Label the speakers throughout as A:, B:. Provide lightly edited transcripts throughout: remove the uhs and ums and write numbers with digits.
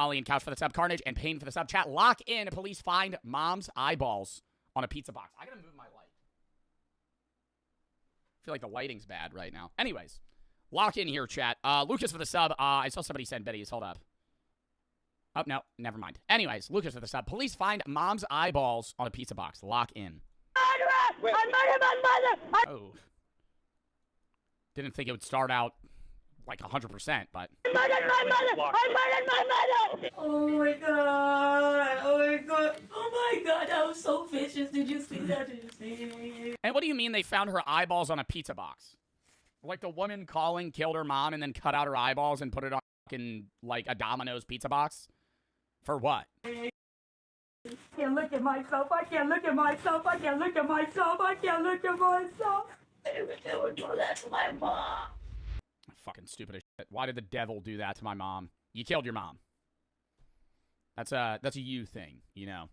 A: Molly and Couch for the sub. Carnage and Pain for the sub. Chat, lock in. Police find mom's eyeballs on a pizza box. I gotta move my light. I feel like the lighting's bad right now. Anyways, lock in here, chat. Lucas for the sub. I saw somebody send Betty's. Hold up. Oh, no. Never mind. Anyways, Lucas for the sub. Police find mom's eyeballs on a pizza box. Lock in.
B: Wait.
A: Oh. Didn't think it would start out like 100%, but...
B: I murdered my mother!
C: Oh my god! Oh my god! Oh my god! That was so vicious. Did you see that? Did you see it?
A: And what do you mean they found her eyeballs on a pizza box? Like the woman calling killed her mom and then cut out her eyeballs and put it on fucking, like, a Domino's pizza box? For what?
C: I can't look at myself. I can't look at myself. I can't look at myself. I can't look at myself. They would never do that to my mom.
A: Fucking stupid as shit. Why did the devil do that to my mom? You killed your mom. That's a you thing, you know.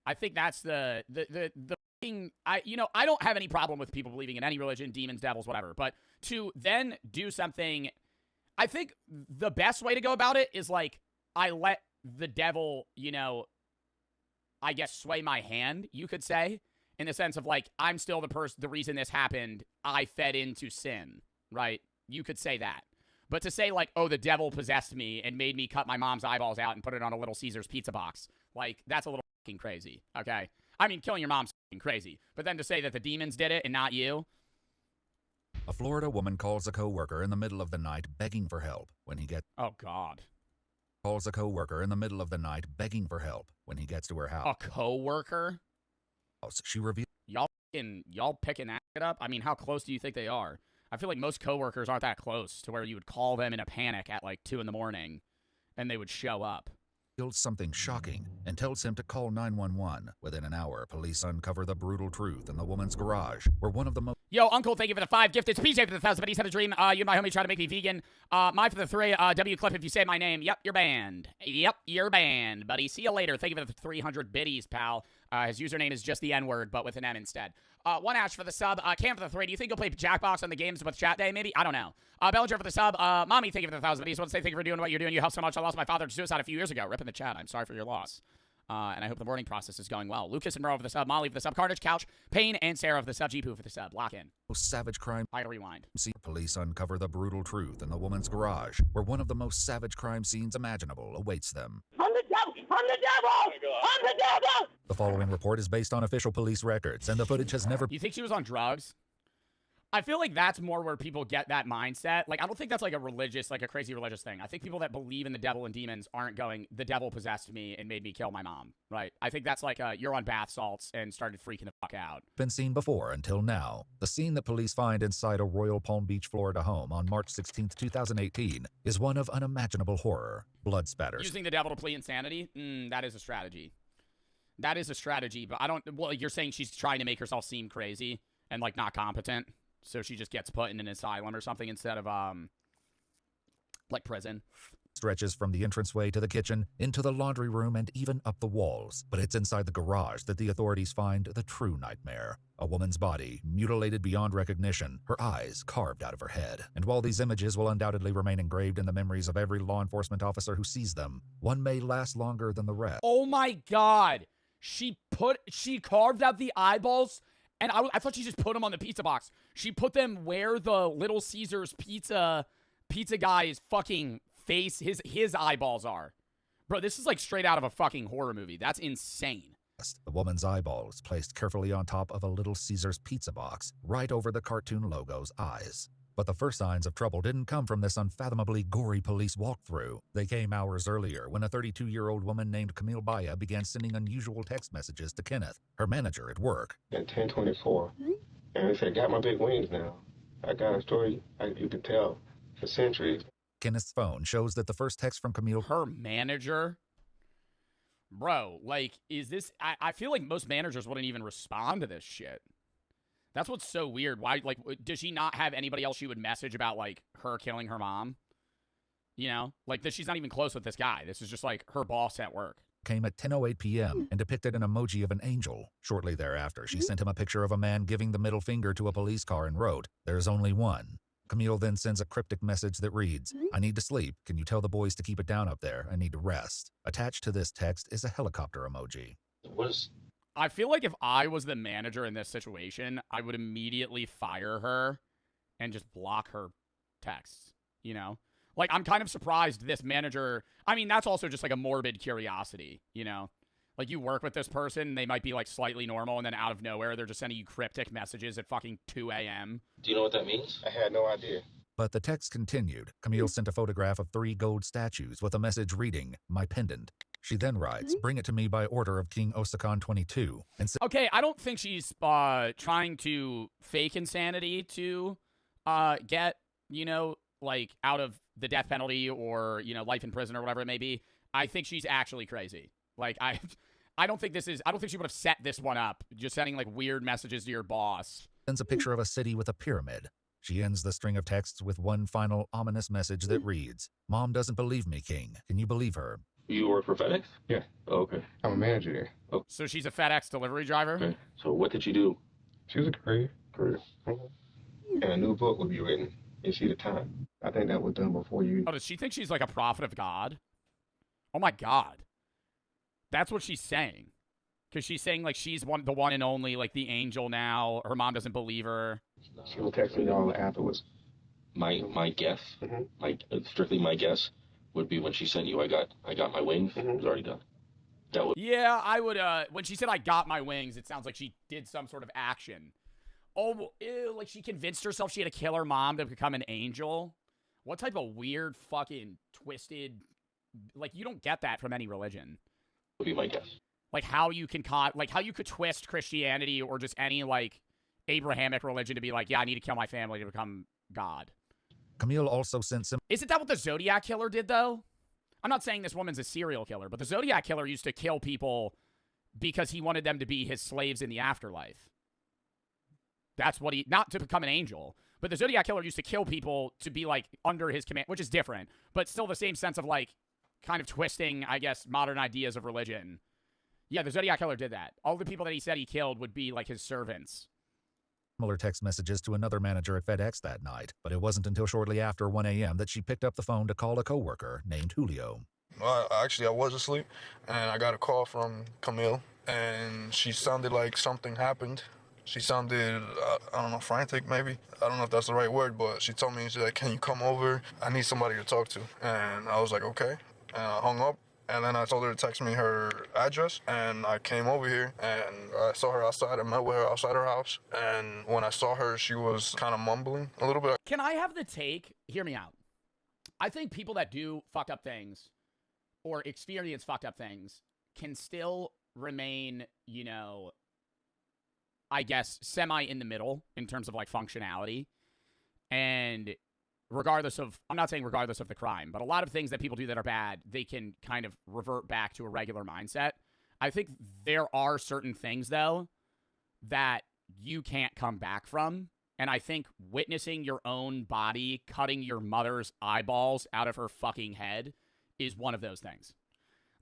A: I think that's the thing. I don't have any problem with people believing in any religion, demons, devils, whatever. But to then do something, I think the best way to go about it is like I let the devil, you know, I guess sway my hand, you could say, in the sense of like I'm still the reason this happened. I fed into sin, right? You could say that. But to say, like, oh, the devil possessed me and made me cut my mom's eyeballs out and put it on a Little Caesars pizza box, like, that's a little fucking crazy, okay? I mean, killing your mom's fucking crazy. But then to say that the demons did it and not you?
D: A Florida woman calls a co-worker in the middle of the night begging for help when he gets...
A: Oh, God.
D: Calls a co-worker in the middle of the night begging for help when he gets to her house.
A: A co-worker?
D: She reveals...
A: Y'all picking that shit up? I mean, how close do you think they are? I feel like most coworkers aren't that close to where you would call them in a panic at like 2 in the morning and they would show up.
D: Something shocking and tells him to call 911. Within an hour, police uncover the brutal truth in the woman's garage, where one of the most...
A: Yo, Uncle, thank you for the 5 gifted. PJ for the 1,000, but he's had a dream. You and my homie try to make me vegan. Mine for the 3. W clip if you say my name. Yep, you're banned. Yep, you're banned, buddy. See you later. Thank you for the 300 biddies, pal. His username is just the N-word, but with an M instead. 1 Ash for the sub. Cam for the 3. Do you think you'll play Jackbox on the games with Chat Day? Maybe? I don't know. Bellinger for the sub. Mommy, thank you for the 1,000 biddies. I want to say thank you for doing what you're doing. You helped so much. I lost my father to suicide a few years ago. Rip in the chat. I'm sorry for your loss. And I hope the mourning process is going well. Lucas and Murrow for the sub. Molly for the sub. Carnage, Couch, Payne, and Sarah for the sub. Jeepoo for the sub. Lock in.
D: savage crime...
A: I rewind.
D: Police uncover the brutal truth in the woman's garage, where one of the most savage crime scenes imaginable awaits them.
B: I'm the devil! I'm the devil! I'm the devil!
D: The following report is based on official police records, and the footage has never...
A: You think she was on drugs? I feel like that's more where people get that mindset. Like, I don't think that's like a religious, like a crazy religious thing. I think people that believe in the devil and demons aren't going, the devil possessed me and made me kill my mom, right? I think that's like you're on bath salts and started freaking the fuck out.
D: Been seen before until now. The scene that police find inside a Royal Palm Beach, Florida home on March 16th, 2018 is one of unimaginable horror. Blood spatters.
A: Using the devil to plead insanity? That is a strategy. That is a strategy, but I don't, well, you're saying she's trying to make herself seem crazy and like not competent? So she just gets put in an asylum or something instead of, like prison.
D: Stretches from the entranceway to the kitchen, into the laundry room, and even up the walls. But it's inside the garage that the authorities find the true nightmare. A woman's body, mutilated beyond recognition, her eyes carved out of her head. And while these images will undoubtedly remain engraved in the memories of every law enforcement officer who sees them, one may last longer than the rest.
A: Oh my God. She carved out the eyeballs. And I thought she just put them on the pizza box. She put them where the Little Caesars pizza guy's fucking face, his eyeballs are. Bro, this is like straight out of a fucking horror movie. That's insane.
D: The woman's eyeballs placed carefully on top of a Little Caesars pizza box, right over the cartoon logo's eyes. But the first signs of trouble didn't come from this unfathomably gory police walkthrough. They came hours earlier when a 32-year-old woman named Camille Baya began sending unusual text messages to Kenneth, her manager at work.
E: At 10:24, and they said, "Got my big wings now. I got a story you can tell for centuries."
D: Kenneth's phone shows that the first text from Camille...
A: Her manager? Bro, like, is this... I feel like most managers wouldn't even respond to this shit. That's what's so weird. Why, like, does she not have anybody else she would message about, like, her killing her mom? You know? Like, she's not even close with this guy. This is just, like, her boss at work.
D: Came at 10:08 p.m. and depicted an emoji of an angel. Shortly thereafter, she sent him a picture of a man giving the middle finger to a police car and wrote, "There's only one. Camille then sends a cryptic message that reads, "I need to sleep. Can you tell the boys to keep it down up there? I need to rest." Attached to this text is a helicopter emoji.
E: What is?
A: I feel like if I was the manager in this situation, I would immediately fire her and just block her texts, you know? Like, I'm kind of surprised this manager... I mean, that's also just like a morbid curiosity, you know? Like, you work with this person, they might be like slightly normal, and then out of nowhere, they're just sending you cryptic messages at fucking 2 a.m.
E: Do you know what that means? I had no idea.
D: But the text continued. Camille sent a photograph of 3 gold statues with a message reading, "My pendant." She then writes, "Bring it to me by order of King Osakan 22." And
A: Okay, I don't think she's trying to fake insanity to get, you know, like, out of the death penalty or, you know, life in prison or whatever it may be. I think she's actually crazy. Like, I don't think I don't think she would have set this one up, just sending, like, weird messages to your boss.
D: sends a picture of a city with a pyramid. She ends the string of texts with one final ominous message that reads, "Mom doesn't believe me, King. Can you believe her?"
E: You work for FedEx? Yeah. Oh, okay. I'm a manager there. Oh,
A: So she's a FedEx delivery driver?
E: okay. So what did you do? She was a career. And a new book would be written. You see the time. I think that was done before you.
A: Oh, does she think she's like a prophet of God? Oh my God. That's what she's saying. Because she's saying like she's the one and only, like the angel now. Her mom doesn't believe her.
E: She will text me all afterwards. My guess, strictly my guess, would be when she sent you, I got my wings. It was already done. That was.
A: Yeah, I would, when she said I got my wings, it sounds like she did some sort of action. Oh, ew, like she convinced herself she had to kill her mom to become an angel? What type of weird fucking twisted, like you don't get that from any religion.
E: Would be my guess.
A: Like how you can how you could twist Christianity or just any like Abrahamic religion to be like, yeah, I need to kill my family to become God.
D: Camille also sent some.
A: Isn't that what the Zodiac Killer did, though? I'm not saying this woman's a serial killer, but the Zodiac Killer used to kill people because he wanted them to be his slaves in the afterlife. That's what not to become an angel, but the Zodiac Killer used to kill people to be, like, under his command, which is different, but still the same sense of, like, kind of twisting, I guess, modern ideas of religion. Yeah, the Zodiac Killer did that. All the people that he said he killed would be, like, his servants.
D: Similar text messages to another manager at FedEx that night, but it wasn't until shortly after 1 a.m. that she picked up the phone to call a coworker named Julio.
F: Well, actually, I was asleep, and I got a call from Camille, and she sounded like something happened. She sounded, I don't know, frantic maybe. I don't know if that's the right word, but she told me, she's like, "Can you come over? I need somebody to talk to." And I was like, okay. And I hung up. And then I told her to text me her address, and I came over here, and I saw her outside. I met with her outside her house, and when I saw her, she was kind of mumbling a little bit.
A: Can I have the take? Hear me out. I think people that do fucked up things or experience fucked up things can still remain, you know, I guess, semi in the middle in terms of, like, functionality. And regardless of, I'm not saying regardless of the crime, but a lot of things that people do that are bad, they can kind of revert back to a regular mindset. I think there are certain things, though, that you can't come back from. And I think witnessing your own body cutting your mother's eyeballs out of her fucking head is one of those things.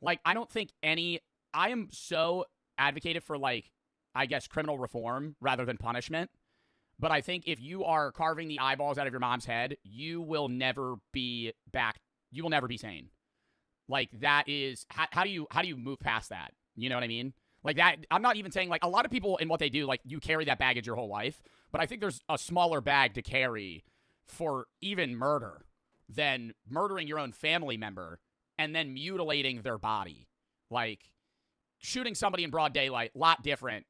A: Like, I don't think I am so advocated for, like, I guess, criminal reform rather than punishment. But I think if you are carving the eyeballs out of your mom's head, you will never be back. You will never be sane. Like, that is, how do you move past that? You know what I mean? Like that, I'm not even saying, like, a lot of people in what they do, like, you carry that baggage your whole life. But I think there's a smaller bag to carry for even murder than murdering your own family member and then mutilating their body. Like, shooting somebody in broad daylight, lot different.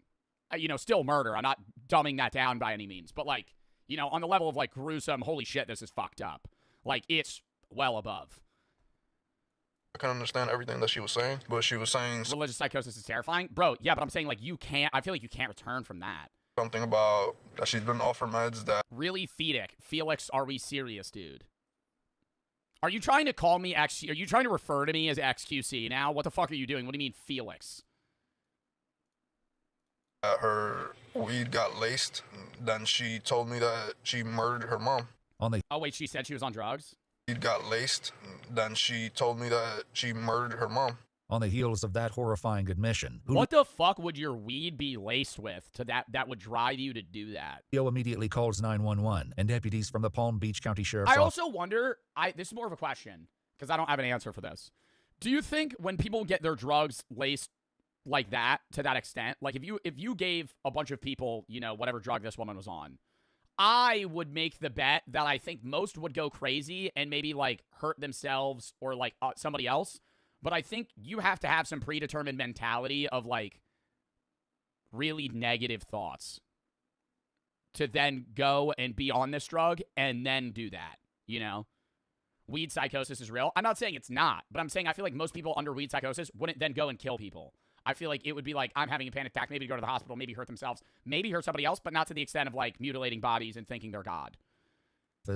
A: You know, still murder. I'm not dumbing that down by any means. But, like, you know, on the level of, like, gruesome, holy shit, this is fucked up. Like, it's well above.
F: I can understand everything that she was saying, but she was saying
A: Religious psychosis is terrifying. Bro, yeah, but I'm saying, like, I feel like you can't return from that.
F: something about that she's been offered meds that...
A: Really, Felix, are we serious, dude? Are you trying to call me Are you trying to refer to me as XQC now? What the fuck are you doing? What do you mean, Felix?
F: Her weed got laced. Then she told me that she murdered her mom.
A: Oh, wait, she said she was on drugs?
F: Weed got laced. Then she told me that she murdered her mom.
D: On the heels of that horrifying admission,
A: What the fuck would your weed be laced with to that would drive you to do that?
D: Julio immediately calls 911, and deputies from the Palm Beach County Sheriff's
A: I
D: Office
A: also wonder, this is more of a question, because I don't have an answer for this. Do you think when people get their drugs laced like that, to that extent, like if you gave a bunch of people, you know, whatever drug this woman was on, I would make the bet that I think most would go crazy and maybe, like, hurt themselves or, like, somebody else. But I think you have to have some predetermined mentality of, like, really negative thoughts to then go and be on this drug and then do that, you know? Weed psychosis is real. I'm not saying it's not, but I'm saying I feel like most people under weed psychosis wouldn't then go and kill people. I feel like it would be like, I'm having a panic attack, maybe go to the hospital, maybe hurt themselves, maybe hurt somebody else, but not to the extent of, like, mutilating bodies and thinking they're God.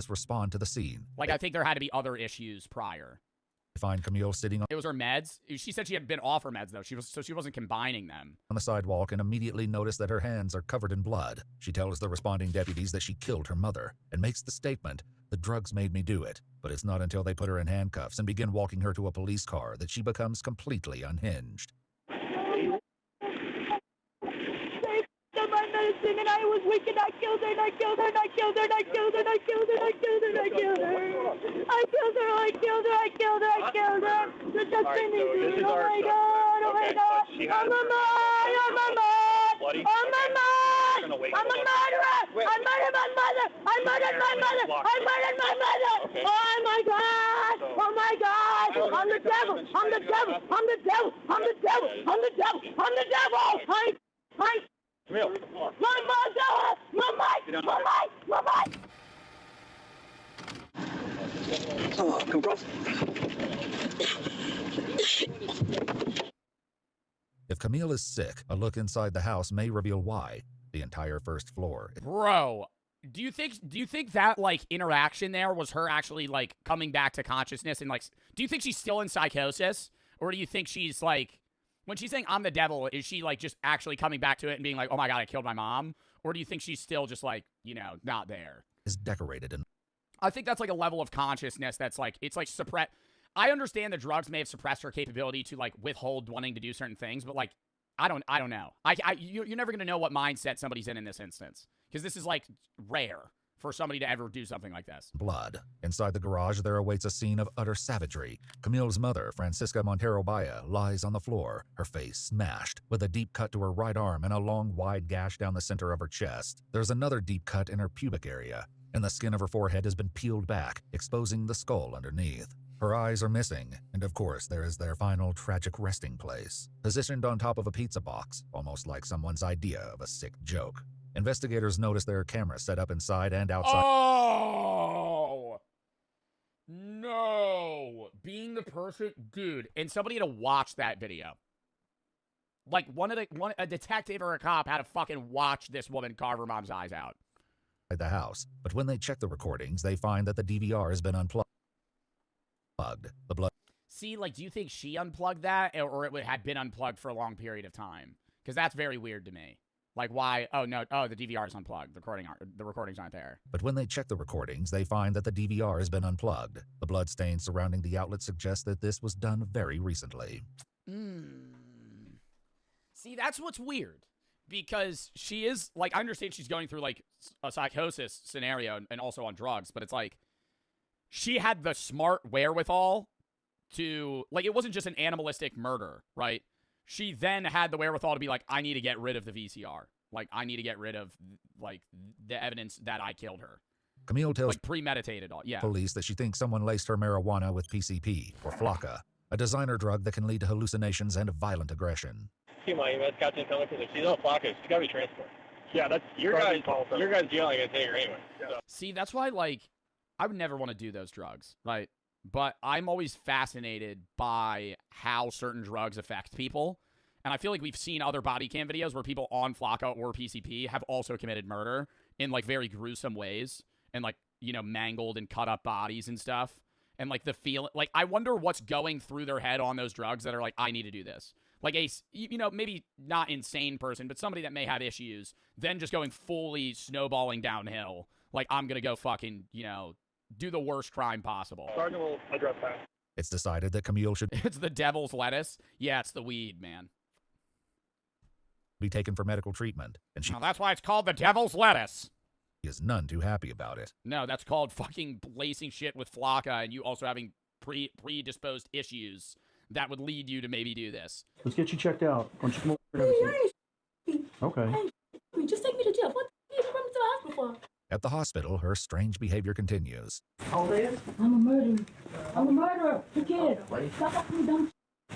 D: respond to the scene.
A: Like, I think there had to be other issues prior.
D: They find Camille sitting
A: It was her meds. She said she had been off her meds, though. She wasn't combining them.
D: on the sidewalk and immediately notice that her hands are covered in blood. She tells the responding deputies that she killed her mother and makes the statement, "The drugs made me do it." But it's not until they put her in handcuffs and begin walking her to a police car that she becomes completely unhinged.
B: My medicine, and I was weak, and I killed her, and I killed her, and I killed her, and I killed her, and I killed her, and I killed her, and I killed her. I killed her, I killed her, I killed her, I killed her. The Justin is oh my God, oh my God. I'm a man, I'm a man, I'm a man. I'm a murderer. I murdered my mother. I murdered my mother. I murdered my mother. Oh my God, oh my God. I'm the devil, I'm the devil, I'm the devil, I'm the devil, I'm the devil, I'm the devil.
G: Camille.
B: My mother! My mic! My mic! My mic!
G: Oh, come across.
D: If Camille is sick, a look inside the house may reveal why. The entire first floor.
A: Bro, do you think that, like, interaction there was her actually, like, coming back to consciousness and, like, do you think she's still in psychosis? Or do you think she's, like, when she's saying, I'm the devil, is she, like, just actually coming back to it and being like, oh my God, I killed my mom? Or do you think she's still just, like, you know, not there?
D: Is decorated in.
A: I think that's, like, a level of consciousness that's, like, it's, like, I understand the drugs may have suppressed her capability to, like, withhold wanting to do certain things, but, like, I don't know. You're never going to know what mindset somebody's in this instance. Because this is, like, rare for somebody to ever do something like this.
D: Blood. Inside the garage, there awaits a scene of utter savagery. Camille's mother, Francisca Montero Baya, lies on the floor, her face smashed, with a deep cut to her right arm and a long, wide gash down the center of her chest. There's another deep cut in her pubic area, and the skin of her forehead has been peeled back, exposing the skull underneath. Her eyes are missing, and of course there is their final tragic resting place, positioned on top of a pizza box, almost like someone's idea of a sick joke. Investigators notice there are cameras set up inside and outside.
A: Oh! No! Being the person... Dude, and somebody had to watch that video. Like, a detective or a cop had to fucking watch this woman carve her mom's eyes out.
D: The house, but when they check the recordings, they find that the DVR has been unplugged. The blood.
A: See, like, do you think she unplugged that, or it had been unplugged for a long period of time? Because that's very weird to me. Like, why? Oh, no. Oh, the DVR is unplugged. The recordings aren't there.
D: But when they check the recordings, they find that the DVR has been unplugged. The blood stains surrounding the outlet suggest that this was done very recently.
A: See, that's what's weird. Because she is, like, I understand she's going through, like, a psychosis scenario and also on drugs, but it's like, she had the smart wherewithal to, like, it wasn't just an animalistic murder, right? She then had the wherewithal to be like, I need to get rid of the VCR. Like, I need to get rid of, like, the evidence that I killed her.
D: Camille tells
A: like, premeditated, yeah.
D: police that she thinks someone laced her marijuana with PCP, or flakka, a designer drug that can lead to hallucinations and violent aggression.
G: My EMS captain coming because if she's on flakka, she's got to be transported. Yeah, that's your guys' deal. I gotta take her anyway. So.
A: See, that's why, like, I would never want to do those drugs, right? But I'm always fascinated by how certain drugs affect people. And I feel like we've seen other body cam videos where people on flakka or PCP have also committed murder in, like, very gruesome ways. And, like, you know, mangled and cut up bodies and stuff. And, like, the feel, like, I wonder what's going through their head on those drugs that are like, I need to do this. Like a, you know, maybe not insane person, but somebody that may have issues, then just going fully snowballing downhill. Like, I'm going to go fucking, you know, do the worst crime possible.
G: Sergeant will address that.
D: It's decided that Camille should
A: It's the devil's lettuce. Yeah, it's the weed, man.
D: be taken for medical treatment, and she
A: Well, that's why it's called the devil's lettuce.
D: is none too happy about it.
A: No, that's called fucking lacing shit with Flocka and you also having predisposed issues that would lead you to maybe do this.
H: Let's get you checked out. Why don't you come over and have a seat? Okay.
C: Just take me to jail. What the hell you brought me to the hospital for?
D: At the hospital, her strange behavior continues.
H: How old are you?
C: I'm a murderer. I'm a murderer. You kid. Stop fucking me, dumb.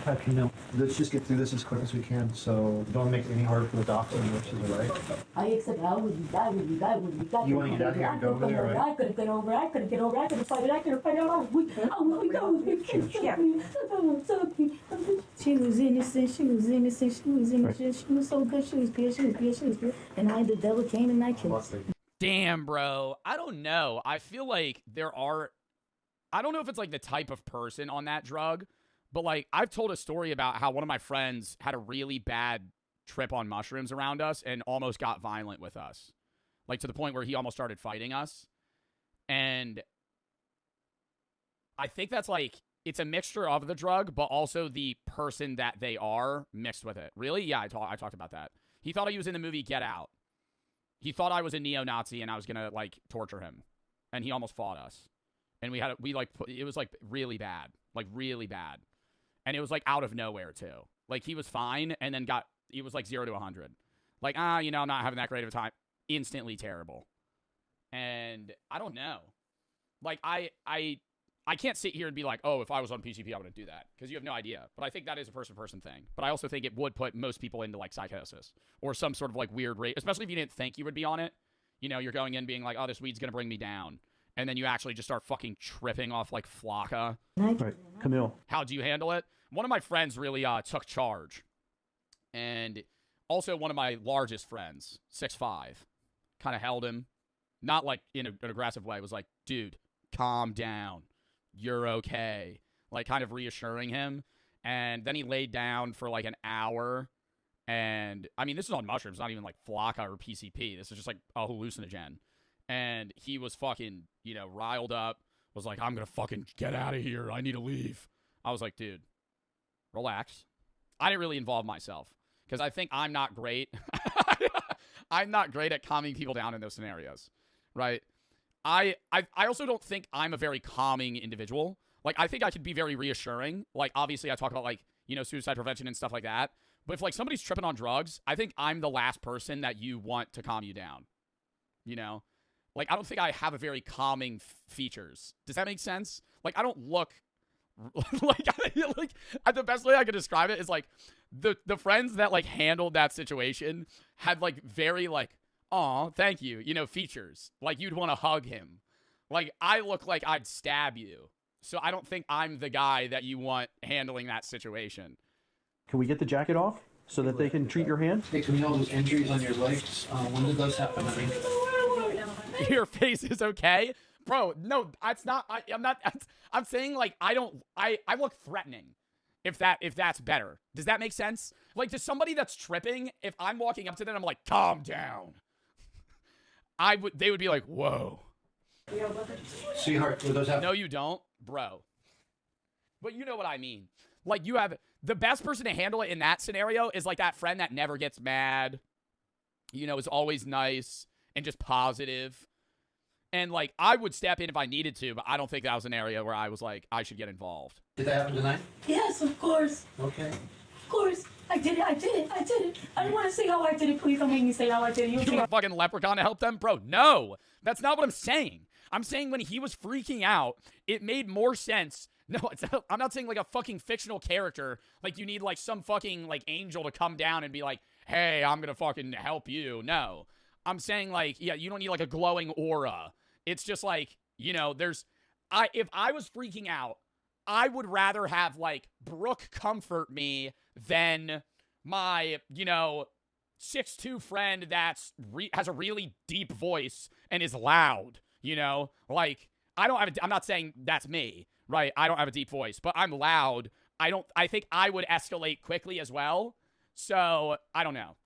H: Okay, Camille. Let's just get through this as quick as we can, so don't make it any harder for the doctor and nurses, all right?
C: I accept I would you die with you, die with you, die.
H: You wanna get out here and go over there, right?
C: I couldn't get over, I couldn't get over, I couldn't fight it, I couldn't fight it. I was weak. I was weak. She was innocent, she was innocent, she was innocent, she was so good, she was good, she was good, she was good. And the devil came and I killed her.
A: Damn, bro. I don't know. I feel like I don't know if it's like the type of person on that drug, but like I've told a story about how one of my friends had a really bad trip on mushrooms around us and almost got violent with us. Like to the point where he almost started fighting us. And I think that's like, it's a mixture of the drug, but also the person that they are mixed with it. Really? Yeah, I talked about that. He thought he was in the movie Get Out. He thought I was a neo-Nazi and I was going to like torture him. And he almost fought us. And it was like really bad. Like really bad. And it was like out of nowhere too. Like he was fine and then he was like 0 to 100. Like, I'm not having that great of a time. Instantly terrible. And I don't know. Like I can't sit here and be like, oh, if I was on PCP, I wouldn't do that. Because you have no idea. But I think that is a person-to-person thing. But I also think it would put most people into like psychosis. Or some sort of like weird rate. Especially if you didn't think you would be on it. You know, you're going in being like, oh, this weed's going to bring me down. And then you actually just start fucking tripping off like Flocka.
H: Right, Camille.
A: How do you handle it? One of my friends really took charge. And also one of my largest friends, 6'5", kind of held him. Not like in an aggressive way. It was like, dude, calm down. You're okay. Like kind of reassuring him. And then he laid down for like an hour. And I mean, this is on mushrooms, not even like Flocka or PCP. This is just like a hallucinogen. And he was fucking, riled up. Was like, I'm going to fucking get out of here. I need to leave. I was like, dude, relax. I didn't really involve myself. Because I think I'm not great. I'm not great at calming people down in those scenarios. Right? I also don't think I'm a very calming individual. Like, I think I could be very reassuring. Like, obviously, I talk about, like, suicide prevention and stuff like that. But if, like, somebody's tripping on drugs, I think I'm the last person that you want to calm you down. Like, I don't think I have a very calming features. Does that make sense? Like, I don't look... like, the best way I could describe it is, like, the friends that, like, handled that situation had, like, very, like, aw, thank you, features. Like, you'd want to hug him. Like, I look like I'd stab you. So I don't think I'm the guy that you want handling that situation.
H: Can we get the jacket off so that they can treat your hand?
I: Hey, Camille, those injuries on your legs, when did those happen?
A: Your face is okay? Bro, no, that's not, I'm saying, like, I look threatening. If that's better. Does that make sense? Like, to somebody that's tripping, if I'm walking up to them, I'm like, calm down. They would be like, whoa.
I: Sweetheart, would those happen?
A: No, you don't, bro. But you know what I mean. Like, you have, the best person to handle it in that scenario is, like, that friend that never gets mad, is always nice and just positive. And, like, I would step in if I needed to, but I don't think that was an area where I was like, I should get involved.
I: Did that happen tonight?
C: Yes, of course.
I: Okay.
C: Of course. I did it. I don't want to say how I did it. Please don't make me say how I did it.
A: You want a fucking leprechaun to help them? Bro, no. That's not what I'm saying. I'm saying when he was freaking out, it made more sense. No, I'm not saying like a fucking fictional character. Like you need like some fucking like angel to come down and be like, hey, I'm going to fucking help you. No. I'm saying like, yeah, you don't need like a glowing aura. It's just like, if I was freaking out, I would rather have like Brooke comfort me than my, 6'2" friend that's has a really deep voice and is loud, Like, I'm not saying that's me, right? I don't have a deep voice, but I'm loud. I think I would escalate quickly as well. So, I don't know.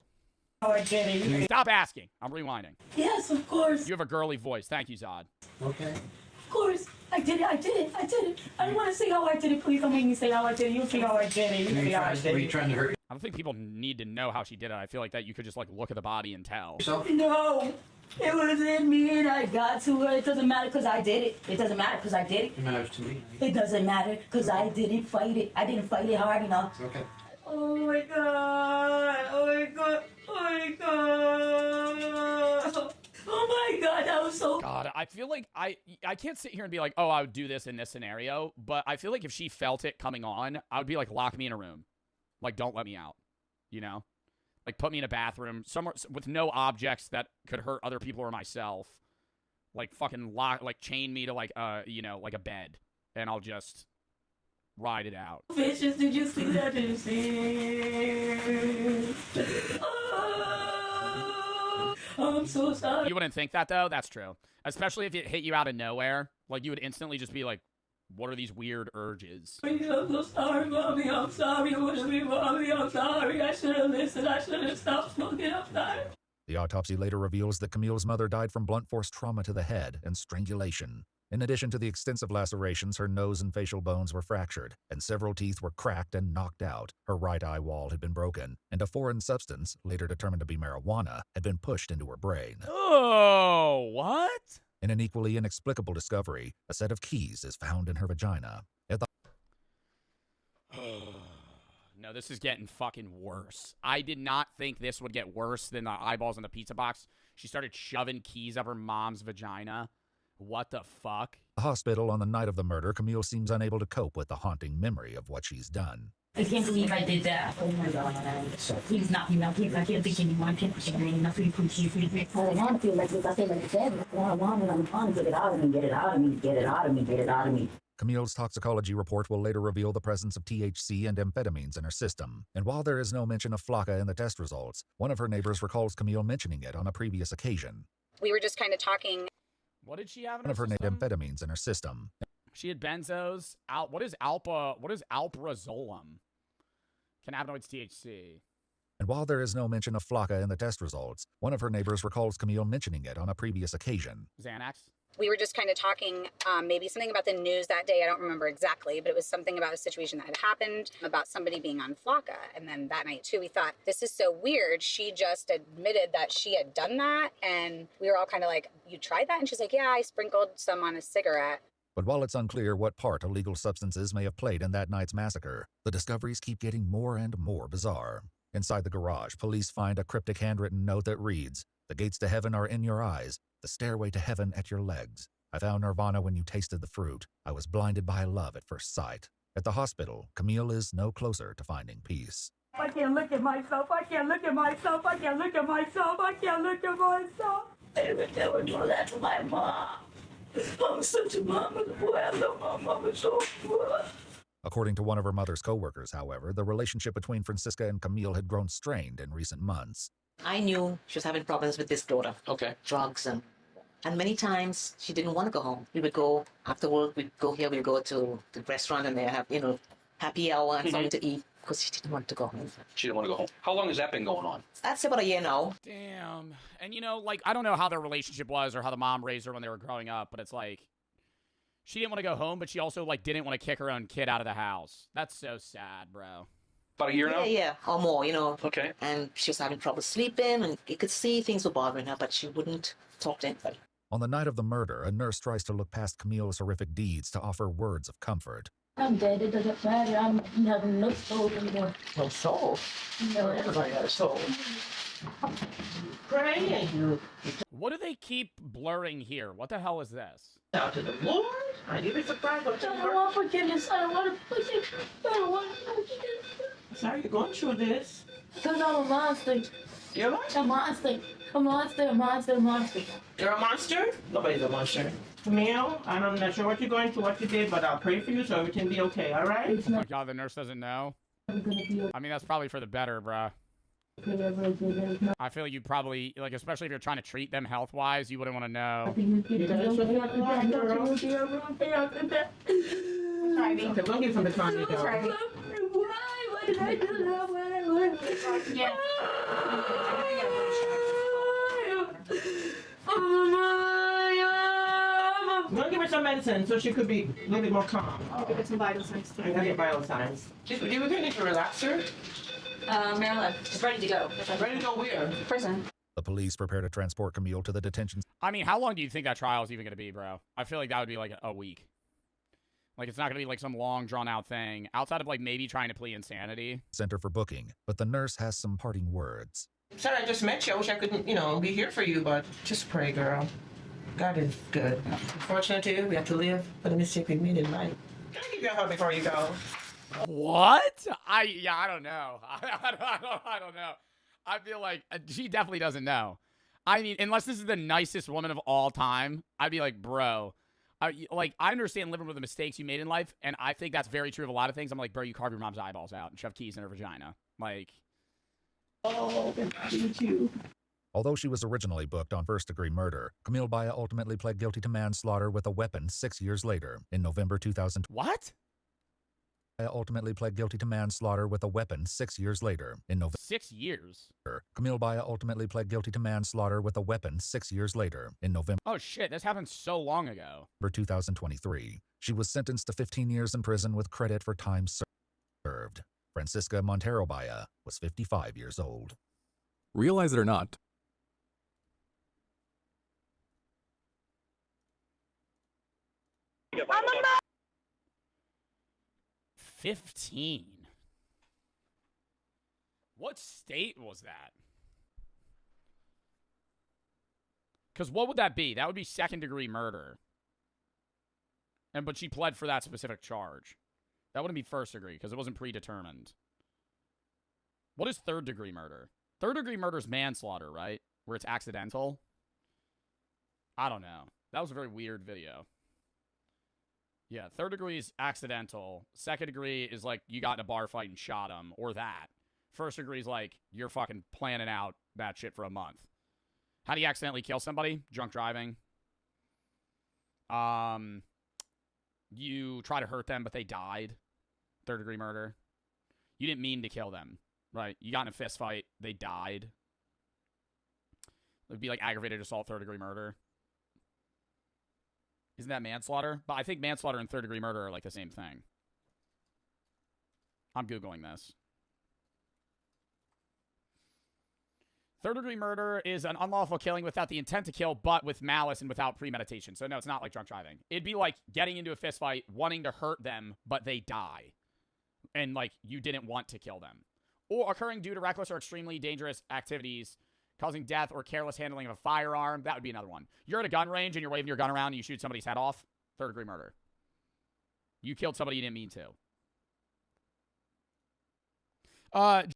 A: Stop asking. I'm rewinding.
C: Yes, of course.
A: You have a girly voice. Thank you, Zod.
I: Okay.
C: Of course. I did it. I did it. I did it. I want to see how I did it. Please don't make me say how I did it. You see how I did it. You see how I did
I: Were you
C: it.
I: trying to hurt
A: I don't think people need to know how she did it. I feel like that you could just like look at the body and tell.
I: yourself?
C: No. It was in me and I got to her. It doesn't matter because I did it. It doesn't matter because I did it.
I: It matters to me.
C: It doesn't matter because I didn't fight it. I didn't fight it hard enough.
I: It's okay.
C: Oh my god. Oh my god. Oh my god. Oh my god, that was so.
A: God, I feel like I can't sit here and be like, oh, I would do this in this scenario, but I feel like if she felt it coming on, I would be like, lock me in a room. Like, don't let me out. You know? Like, put me in a bathroom somewhere with no objects that could hurt other people or myself. Like, fucking chain me to, like, you know, like a bed. And I'll just ride it out.
C: Vicious, did you see that? Did you see? Oh, I'm so sorry.
A: You wouldn't think that, though? That's true. Especially if it hit you out of nowhere. Like, you would instantly just be like, what are these weird urges?
C: I'm so sorry, Mommy. I'm sorry. It wasn't me, Mommy. I'm sorry. I should have listened. I should have stopped smoking. I'm sorry.
D: The autopsy later reveals that Camille's mother died from blunt force trauma to the head and strangulation. In addition to the extensive lacerations, her nose and facial bones were fractured, and several teeth were cracked and knocked out. Her right eye wall had been broken, and a foreign substance, later determined to be marijuana, had been pushed into her brain.
A: Oh, what?
D: In an equally inexplicable discovery, a set of keys is found in her vagina. At the
A: No, this is getting fucking worse. I did not think this would get worse than the eyeballs in the pizza box. She started shoving keys up her mom's vagina. What the fuck?
D: hospital on the night of the murder, Camille seems unable to cope with the haunting memory of what she's done.
C: I can't believe I did that. Oh my god. Please not me now. Please, I can't think anymore. I can't think anymore. Please. I want to feel like this. I feel like I said, I want to get it out of me, get it out of me, get it out of me, get it out of me.
D: Camille's toxicology report will later reveal the presence of THC and amphetamines in her system. And while there is no mention of flakka in the test results, one of her neighbors recalls Camille mentioning it on a previous occasion.
J: We were just kind of talking.
A: What did she have in
D: One of her
A: system?
D: amphetamines in her system.
A: She had benzos. What is alprazolam? Cannabinoids, THC.
D: And while there is no mention of flakka in the test results, one of her neighbors recalls Camille mentioning it on a previous occasion.
A: Xanax?
J: We were just kind of talking, maybe something about the news that day. I don't remember exactly, but it was something about a situation that had happened, about somebody being on flakka. And then that night, too, we thought, this is so weird. She just admitted that she had done that. And we were all kind of like, you tried that? And she's like, yeah, I sprinkled some on a cigarette.
D: But while it's unclear what part illegal substances may have played in that night's massacre, the discoveries keep getting more and more bizarre. Inside the garage, police find a cryptic handwritten note that reads, "The gates to heaven are in your eyes, the stairway to heaven at your legs. I found nirvana when you tasted the fruit. I was blinded by love at first sight." At the hospital, Camille is no closer to finding peace.
C: I can't look at myself. I can't look at myself. I can't look at myself. I can't look at myself. I would never do that to my mom. I'm such a mama's boy. I love my mama so much.
D: According to one of her mother's co-workers, however, the relationship between Francisca and Camille had grown strained in recent months.
K: I knew she was having problems with this daughter.
I: Okay.
K: Drugs and many times she didn't want to go home. We would go after work, we'd go here, we'd go to the restaurant and they have, happy hour and something to eat because she didn't want to go home.
I: She didn't want to go home. How long has that been going on?
K: That's about a year now.
A: Damn. And I don't know how their relationship was or how the mom raised her when they were growing up, but it's like, she didn't want to go home, but she also, didn't want to kick her own kid out of the house. That's so sad, bro.
I: About a year now?
K: Yeah, or more,
I: Okay.
K: And she was having trouble sleeping and you could see things were bothering her, but she wouldn't talk to anybody.
D: On the night of the murder, a nurse tries to look past Camille's horrific deeds to offer words of comfort.
C: I'm dead. It doesn't matter. I'm having no soul anymore.
K: No soul?
C: No,
K: Everybody has a soul. Pray and
A: What do they keep blurring here? What the hell is this?
K: out to the Lord. And you'll be surprised what
C: I don't want forgiveness. I don't want to forgive. I don't want forgiveness.
K: Sorry you're going through this.
C: Because I'm a monster.
K: You're what?
C: A monster. A monster. A monster. A monster.
K: You're a monster? Nobody's a monster. Camille, I'm not sure what you're going through, what you did, but I'll pray for you so everything be okay, all right?
C: It's
A: Oh my
C: not
A: god, the nurse doesn't know.
C: gonna be
A: I mean, that's probably for the better, bruh.
C: okay ever again. It's not.
A: I feel like you probably, especially if you're trying to treat them health-wise, you wouldn't want to know.
K: Heidi, so don't get from the time you go.
C: Why? Why did I do that? Why?
K: Yeah.
C: Oh my God.
K: Don't give
L: her some medicine so she could be a little bit more calm.
B: I'll get some vital signs.
L: I gotta get vital signs. Do you need to relax her?
C: Marilyn, she's ready to go.
L: Ready to go where?
C: Prison.
D: The police prepare to transport Camille to the detention
A: I mean, how long do you think that trial is even going to be, bro? I feel like that would be like a week. Like, it's not going to be like some long, drawn-out thing. Outside of, like, maybe trying to plead insanity.
D: center for booking, but the nurse has some parting words.
L: Sorry, I just met you. I wish I could, be here for you, but just pray, girl. God is good. Unfortunately, we have to live for the mistake we made in life. Can I give you a hug before you go?
A: What? I don't know. I don't know. I feel like she definitely doesn't know. I mean, unless this is the nicest woman of all time, I'd be like, bro. I understand living with the mistakes you made in life, and I think that's very true of a lot of things. I'm like, bro, you carve your mom's eyeballs out and shove keys in her vagina. Like,
L: Oh, thank you.
D: Although she was originally booked on first-degree murder, Camille Baya ultimately pled guilty to manslaughter with a weapon 6 years later, in November 2000.
A: What?
D: Baya ultimately pled guilty to manslaughter with a weapon 6 years later, in November.
A: 6 years?
D: Camille Baya ultimately pled guilty to manslaughter with a weapon 6 years later, in November.
A: Oh, shit, this happened so long ago.
D: 2023. She was sentenced to 15 years in prison with credit for time served. Francisca Montero Baya was 55 years old.
M: Realize it or not,
B: I'm a
A: 15. What state was that? Because what would that be? That would be second-degree murder. But she pled for that specific charge. That wouldn't be first-degree because it wasn't predetermined. What is third-degree murder? Third-degree murder is manslaughter, right? Where it's accidental? I don't know. That was a very weird video. Yeah, third degree is accidental. Second degree is like you got in a bar fight and shot him, or that. First degree is like you're fucking planning out that shit for a month. How do you accidentally kill somebody? Drunk driving. You try to hurt them, but they died. Third degree murder. You didn't mean to kill them, right? You got in a fist fight, they died. It would be like aggravated assault, third degree murder. Isn't that manslaughter? But I think manslaughter and third-degree murder are like the same thing. I'm Googling this. Third-degree murder is an unlawful killing without the intent to kill, but with malice and without premeditation. So no, it's not like drunk driving. It'd be like getting into a fist fight, wanting to hurt them, but they die. And like you didn't want to kill them. Or occurring due to reckless or extremely dangerous activities, causing death or careless handling of a firearm. That would be another one. You're at a gun range and you're waving your gun around and you shoot somebody's head off. Third-degree murder. You killed somebody you didn't mean to.